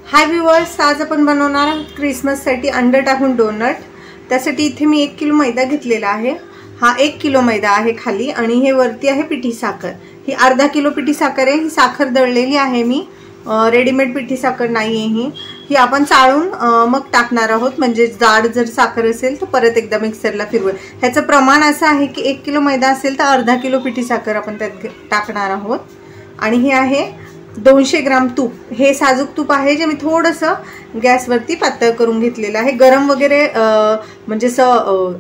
हाय viewers, आज आपण बनवणार आहोत क्रिसमससाठी अंडे टाकून डोनट। त्यासाठी इथे मी 1 किलो मैदा घेतलेला आहे। हा 1 किलो मैदा आहे खाली आणि हे वरती आहे पिठी साखर। ही अर्धा किलो पिठी साखर आहे। ही साखर दळलेली आहे मी, रेडीमेड पिठी साखर नाही आहे ही आपण चाळून मग टाकणार आहोत। म्हणजे जाड जर साखर असेल तर परत एकदा मिक्सरला फिरवू। ह्याचं प्रमाण असं आहे की 1 किलो मैदा असेल तर अर्धा किलो पिठी साखर आपण त्यात टाकणार आहोत। आणि हे आहे 200 ग्राम तूप। हे साजूक तूप आहे जे मी थोडंसं गॅसवरती पातळ करून घेतलेलं आहे। गरम वगैरे म्हणजे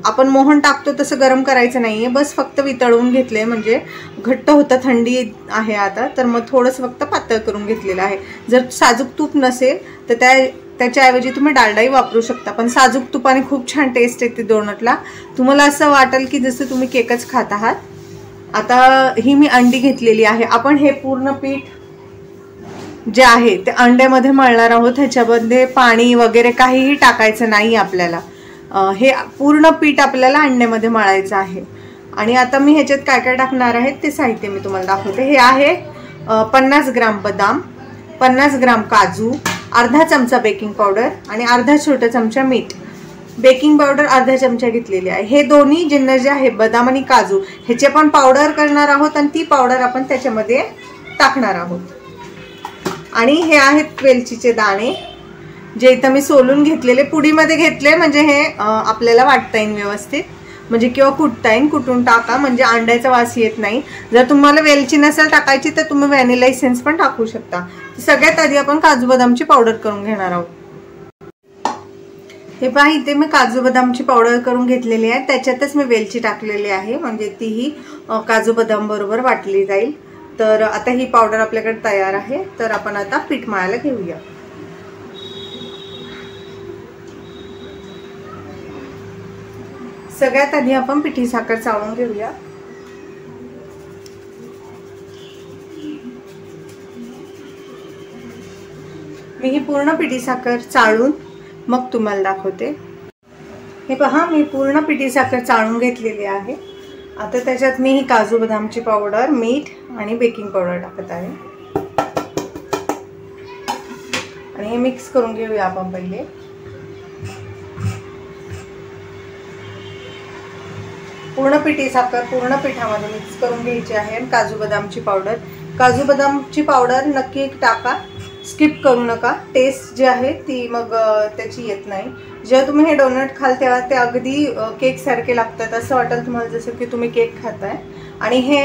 आपण मोहन टाकतो तसं गरम करायचं नाहीये, बस फक्त वितळवून घेतले म्हणजे घट्ट होतं। थंडी आहे आता तर मग थोडंसं फक्त पातळ करून घेतलेलं आहे। जर साजूक तूप नसेल तर त्याच्याऐवजी तुम्ही डालडाही वापरू शकता, पण साजूक तुपाने खूप छान टेस्ट येते डोनटला। तुम्हाला असं वाटेल की जसं तुम्ही केकच खात आहात। आता ही मी अंडी घेतलेली आहे। आपण हे पूर्ण पीठ जे आहे ते अंड्यामध्ये मळणार आहोत। ह्याच्यामध्ये पाणी वगैरे काहीही टाकायचं नाही आपल्याला। हे पूर्ण पीठ आपल्याला अंड्यामध्ये मळायचं आहे। आणि आता मी ह्याच्यात काय काय टाकणार आहे ते साहित्य मी तुम्हाला दाखवते। हे आहे 50 ग्राम बदाम, 50 ग्राम काजू, अर्धा चमचा बेकिंग पावडर आणि अर्धा छोटा चमचा मीठ। बेकिंग पावडर अर्धा चमचा घेतलेली आहे। हे दोन्ही जिन्नस जे आहे बदाम आणि काजू ह्याची आपण पावडर करणार आहोत आणि ती पावडर आपण त्याच्यामध्ये टाकणार आहोत। आणि हे आहेत वेलचीचे दाणे जे इथं मी सोलून घेतलेले, पुडीमध्ये घेतले म्हणजे हे आपल्याला वाटता येईल व्यवस्थित, म्हणजे किंवा कुटता येईल। कुटून टाका म्हणजे अंड्याचा वास येत नाही। जर तुम्हाला वेलची नसेल टाकायची तर तुम्ही व्हॅनिला एसेन्स पण टाकू शकता। सगळ्यात आधी आपण काजू बदामची पावडर करून घेणार आहोत। हे पहा, इथे मी काजू बदामची पावडर करून घेतलेली आहे। त्याच्यातच मी वेलची टाकलेली आहे म्हणजे तीही काजू बदाम बरोबर वाटली जाईल। तर आता ही पावडर आपल्याकडे तयार आहे। तर आपण आता पीठ मळायला घेऊया। सगळ्यात आधी आपण पिठी साखर चाळून घेऊया। मी ही पूर्ण पिठी साखर चाळून मग तुम्हाला दाखवते। हे पहा, मी पूर्ण पिठी साखर चाळून घेतलेली आहे। आता त्याच्यात मी ही काजू बदामची पावडर, मीठ आणि बेकिंग पावडर टाकत आहे आणि हे मिक्स करून घेऊया आपण पहिले। पूर्ण पिठी साखर पूर्ण पिठामध्ये मिक्स करून घ्यायची आहे। काजू बदामची पावडर नक्की टाका, स्किप करू नका। टेस्ट जी आहे ती मग त्याची येत नाही। जेव्हा तुम्ही हे डोनट खाल तेव्हा ते अगदी केक सारखे लागतात, असं वाटेल तुम्हाला जसं की तुम्ही केक खाताय। आणि हे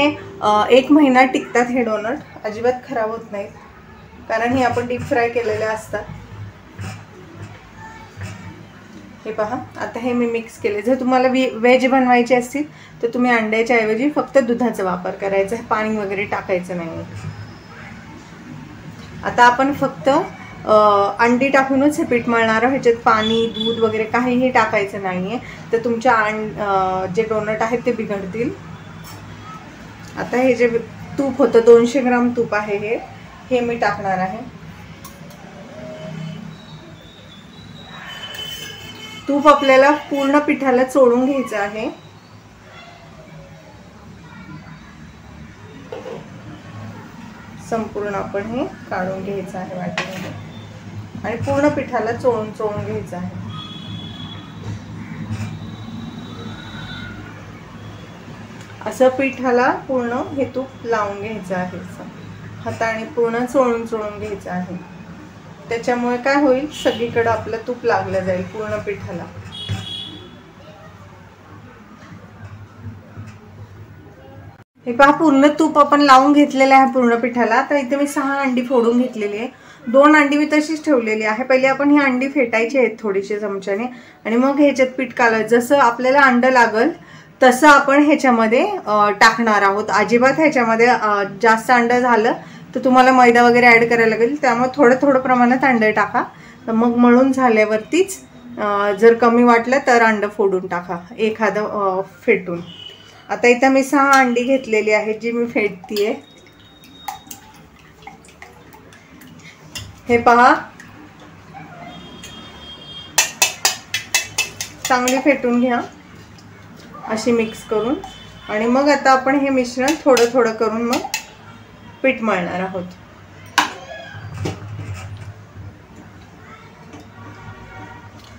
1 महिना टिकतात। हे डोनट अजिबात खराब होत नाहीत कारण हे आपण डीप फ्राय केलेले असतात। हे पहा, आता हे मी मिक्स केले। जर तुम्हाला व्हेज बनवायचे असतील तर तुम्ही अंड्याच्या ऐवजी फक्त दुधाचा वापर करायचा, पाणी वगैरे टाकायचं नाही। आता आपण फक्त अंडी टाकूनच हे पीठ मळणार आहोत। ह्याच्यात पाणी, दूध वगैरे काहीही टाकायचं नाहीये, तर तुमच्या जे डोनट आहेत ते बिघडतील। आता हे जे तूप होतं 200 ग्राम तूप आहे हे मी टाकणार आहे। तूप आपल्याला पूर्ण पिठाला चोळून घ्यायचं आहे। संपूर्ण आपण हे काढून घ्यायचं आहे वाटीमध्ये आणि पूर्ण पिठाला चोळून घ्यायचं आहे। असं पिठाला पूर्ण हे तूप लावून घ्यायचं आहे। हाताने पूर्ण चोळून घ्यायचं आहे। त्याच्यामुळे काय होईल, सगळीकडे आपलं तूप लागलं जाईल पूर्ण पिठाला। हे पहा, पूर्ण तूप आपण लावून घेतलेलं आहे पूर्ण पिठाला। तर इथे मी 6 अंडी फोडून घेतलेली आहे। 2 अंडी मी तशीच ठेवलेली आहे। पहिले आपण ही अंडी फेटायची आहेत थोडीशी चमच्याने आणि मग ह्याच्यात पीठ कालवायचं। जसं आपल्याला अंड लागल तसं आपण ह्याच्यामध्ये टाकणार आहोत। अजिबात ह्याच्यामध्ये जास्त अंड झालं तर तुम्हाला मैदा वगैरे ॲड करायला लागेल, त्यामुळे थोडं प्रमाणात अंडे टाका। तर मग मळून झाल्यावरतीच जर कमी वाटलं तर अंड फोडून टाका, एखादं फेटून। आता इथं मी 6 अंडी घेतलेली आहेत जी मी फेटतीये। हे पहा, चांगली फेटून घ्या अशी मिक्स करून। आणि मग आता आपण हे मिश्रण थोडं करून मग पीठ मळणार आहोत।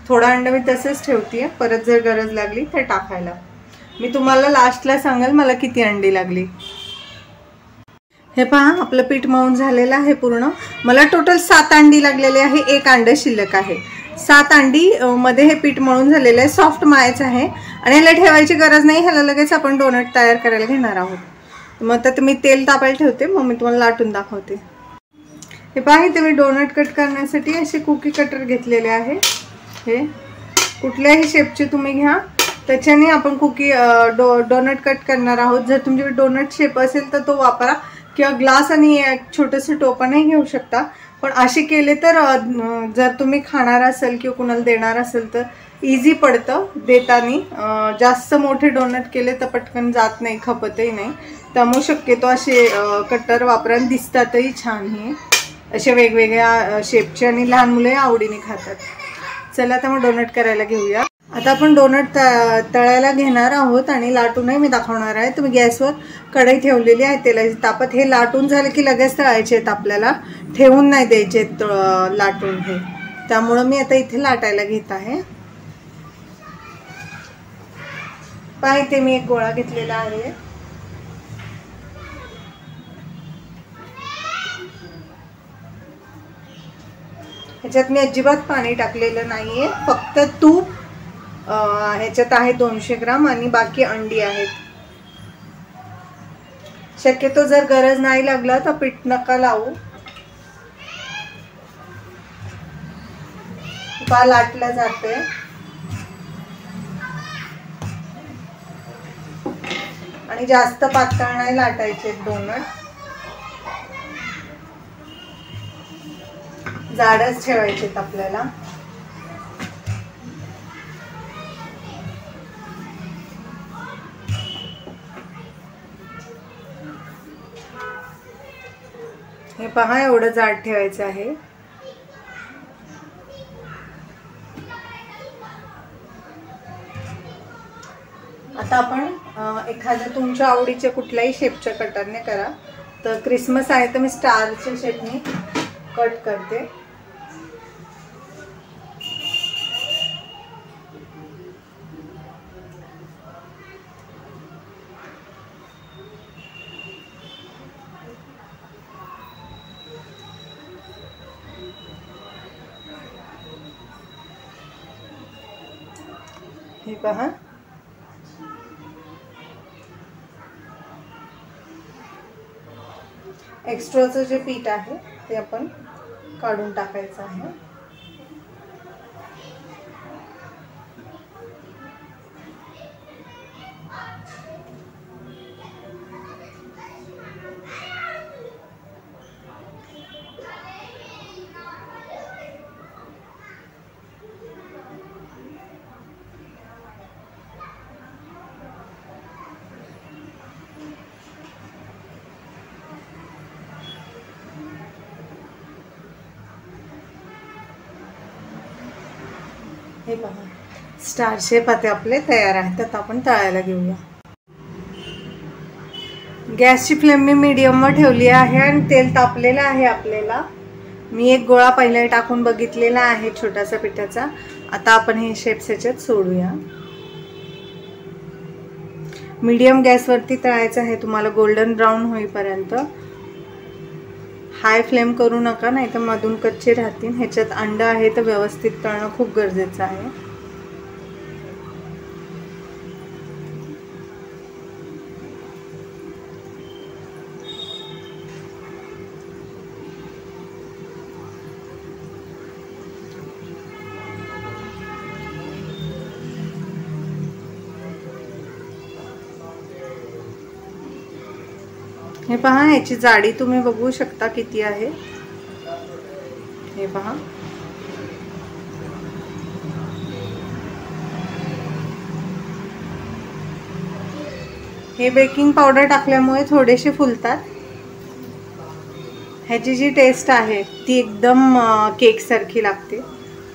थोडा अंडा मी तसंच ठेवते, परत जर गरज लागली तर टाकायला. मी तुम्हाला लास्टला सांगाल मला किती अंडी लागली. हे पहा आपलं पीठ मळून झालेलं आहे पूर्ण. मला टोटल 7 अंडी लागलेले आहे, 1 अंडं शिल्लक आहे. 7 अंडी मध्ये हे पीठ मळून झालेलं आहे. सॉफ्ट मळायचं आहे आणि ह्याला ठेवायची गरज नाही. ह्याला लगेच आपण डोनट तयार करायला घेणार आहोत. मग आता मी तेल तापायला ठेवते, मग मी तुम्हाला लाटून दाखवते. हे पहा इथे मी डोनट कट करण्यासाठी असे कुकी कटर घेतलेले आहे. हे कुठल्याही शेपचे तुम्ही घ्या, त्याच्याने आपण कुकी डोनट कट करणार आहोत. जर तुमच्याकडे डोनट शेप असेल तर तो वापरा, किंवा ग्लास आणि एक छोटंसं टोपणही घेऊ शकता. पण असे केले तर जर तुम्ही खाणार असेल किंवा कुणाला देणार असेल तर इझी पडतं देताना. जास्त मोठे डोनट केले तर पटकन जात नाही, खपतही नाही. त्यामुळे शक्यतो असे कटर वापरा, दिसतातही छान. हे असे वेगवेगळ्या शेपचे आणि लहान मुले आवडीने खातात. चला आता मग डोनट करायला घेऊया. आता आपण डोनट तळायला घेणार आहोत आणि लाटूनही मी दाखवणार आहे. तुम्ही गॅसवर कढई ठेवलेली आहे तेलाची तापत. हे लाटून झाले की लगेच तळायचे आहेत, आपल्याला ठेवून नाही द्यायचे लाटून हे. त्यामुळं मी आता इथे लाटायला घेत आहे. पहा इथे मी एक गोळा घेतलेला आहे. ह्याच्यात मी अजिबात पाणी टाकलेलं नाहीये, फक्त तूप ह्याच्यात आहे 200 ग्राम आणि बाकी अंडी आहेत. शक्यतो जर गरज नाही लागला तर पीठ नका लावू. पा लाटलं जाते आणि जास्त पातळ नाही लाटायचे डोनट, जाडच ठेवायचे आपल्याला. हे पहा एवढं जाड ठेवायचं आहे. आता आपण एखाद्या तुमच्या आवडीच्या कुठल्याही शेपच्या कटरने करा. तर क्रिसमस आहे तर मी स्टारच्या शेपने कट करते. हे पहा एक्स्ट्राचं जे पीठ आहे ते आपण काढून टाकायचं आहे. हे पहा स्टार शेप आता आपले तयार आहेत. आता आपण तळायला घेऊया. गॅसची फ्लेम मी मीडियमवर ठेवली आहे आणि तेल तापलेलं आहे आपल्याला. मी एक गोळा पहिला टाकून बघितलेला आहे छोटासा पिठाचा. आता आपण हे शेप्स ह्याच्यात सोडूया. मीडियम गॅसवरती तळायचं आहे तुम्हाला, गोल्डन ब्राऊन होईपर्यंत. हाय फ्लेम करू नका, नाही तर मधून कच्चे राहतील. ह्याच्यात अंडा आहे तर व्यवस्थित तळणं खूप गरजेचं आहे. हे पहा याची जाडी तुम्ही बघू शकता किती आहे. हे पहा हे बेकिंग पावडर टाकल्यामुळे थोडेसे फुलतात. ह्याची जी टेस्ट आहे ती एकदम केक सारखी लागते.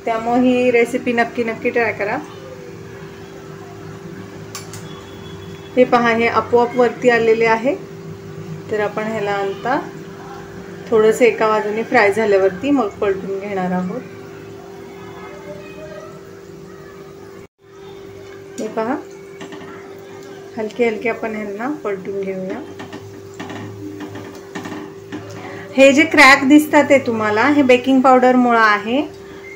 त्यामुळे ही रेसिपी नक्की ट्राय करा. हे पहा हे आपोआप वरती आलेले आहे. तर आपण ह्याला आणता थोडंसं एका बाजूने फ्राय झाल्यावरती मग पलटून घेणार आहोत. पहा, हलके हलके आपण ह्यांना पलटून घेऊया. हे जे क्रॅक दिसतात ते तुम्हाला हे बेकिंग पावडरमुळे आहे.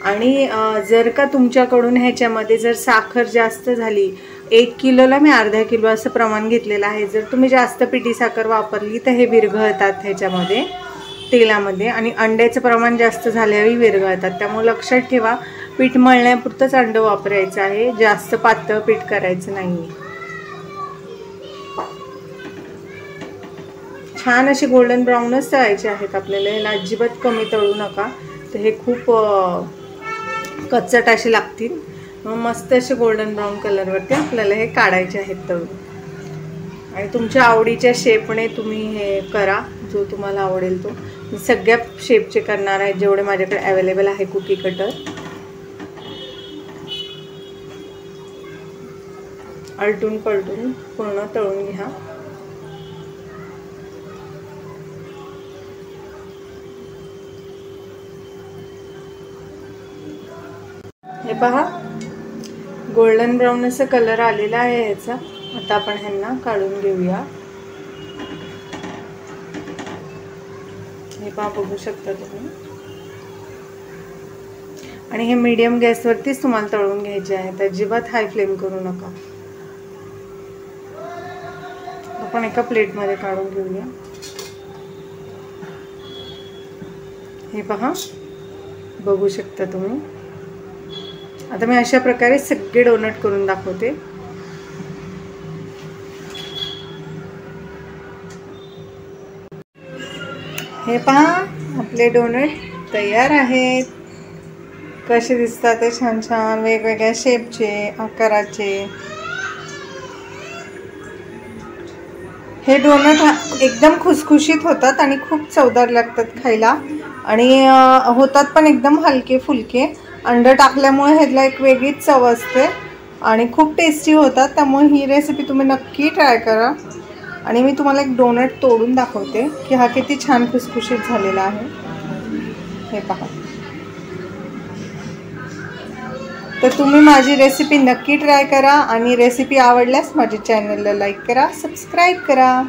आणि जर का तुमच्याकडून ह्याच्यामध्ये जर साखर जास्त झाली, 1 किलोला मी अर्धा किलो असं प्रमाण घेतलेलं आहे. जर तुम्ही जास्त पिठी साखर वापरली तर हे विरघळतात ह्याच्यामध्ये तेलामध्ये, आणि अंड्याचं प्रमाण जास्त झाल्यावर विरघळतात. त्यामुळे लक्षात ठेवा, पीठ मळण्यापुरतंच अंड वापरायचं आहे, जास्त पातळ पीठ करायचं नाही. छान असे गोल्डन ब्राऊनच तळायचे आहेत आपल्याला. ह्याला अजिबात कमी तळू नका, तर हे खूप कच्चट असे लागतील. मग मस्त असे गोल्डन ब्राऊन कलरवरती आपल्याला हे काढायचे आहेत तळून. आणि तुमच्या आवडीच्या शेपने तुम्ही हे करा, जो तुम्हाला आवडेल तो. मी सगळ्या शेपचे करणार आहे जेवढे माझ्याकडे अवेलेबल आहे कुकी कटर. आलटून पलटून पूर्ण तळून घ्या. हे पहा, गोल्डन ब्राऊन असा कलर आलेला आहे ह्याचा. आता आपण ह्यांना काढून घेऊया. हे पहा, बघू शकता तुम्ही. आणि हे मीडियम गॅसवरतीच तुम्हाला तळून घ्यायचे आहेत, अजिबात हाय फ्लेम करू नका. आपण एका प्लेटमध्ये काढून घेऊया. हे पहा, बघू शकता तुम्ही. आता मी अशा प्रकारे सगळे डोनट करून दाखवते. हे पहा, आपले डोनट तयार आहेत. कसे दिसतात ते छान छान वेगवेगळ्या शेपचे, आकाराचे. हे डोनट एकदम खुसखुशीत होतात आणि खूप चवदार लागतात खायला. आणि होतात पण एकदम हलके फुलके. अंड टाकल्यामुळे ह्याला एक वेगळीच चव असते आणि खूप टेस्टी होतात. त्यामुळे ही रेसिपी तुम्ही नक्की ट्राय करा. आणि मी तुम्हाला एक डोनट तोडून दाखवते की हा किती छान खुसखुशीत झालेला आहे. हे पहा. तर तुम्ही माझी रेसिपी नक्की ट्राय करा आणि रेसिपी आवडल्यास माझ्या चॅनलला लाईक करा, सबस्क्राईब करा.